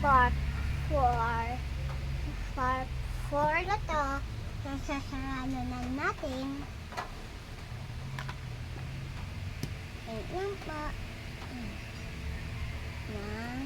part 4. Part 4 na to. Sasarado na natin. Wait lang po. Yan.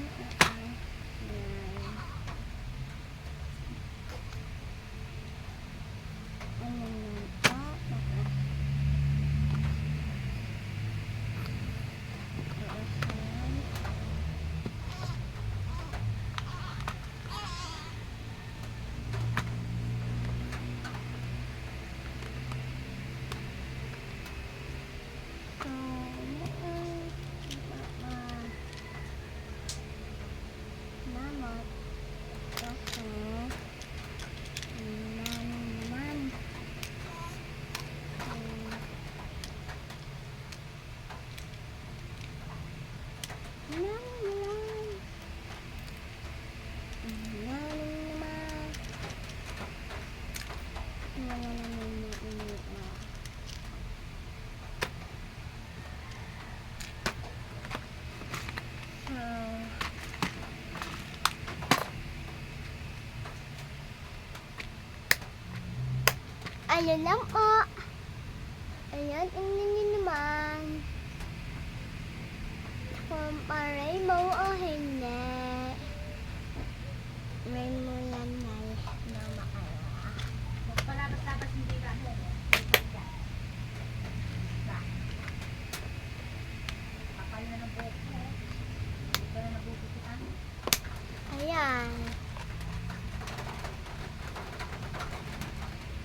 Ayun lang po. Ayan, tingnan niyo naman. Kumparay mo o hindi. May mo yan na makala. Palabas-labas hindi ka mo. Kapal na ng buhok mo. Hindi ka na nabubukitan. Ayan.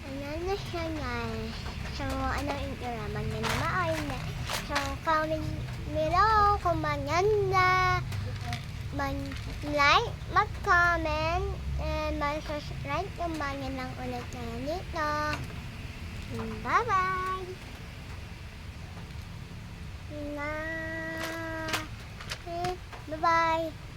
Ayan na siya guys. So, anong intiraman niya na maayos. So, comment below kung maganda. Mag-like, mag-comment, and mag-subscribe kung magandang ulit na dito. Bye-bye! Bye-bye!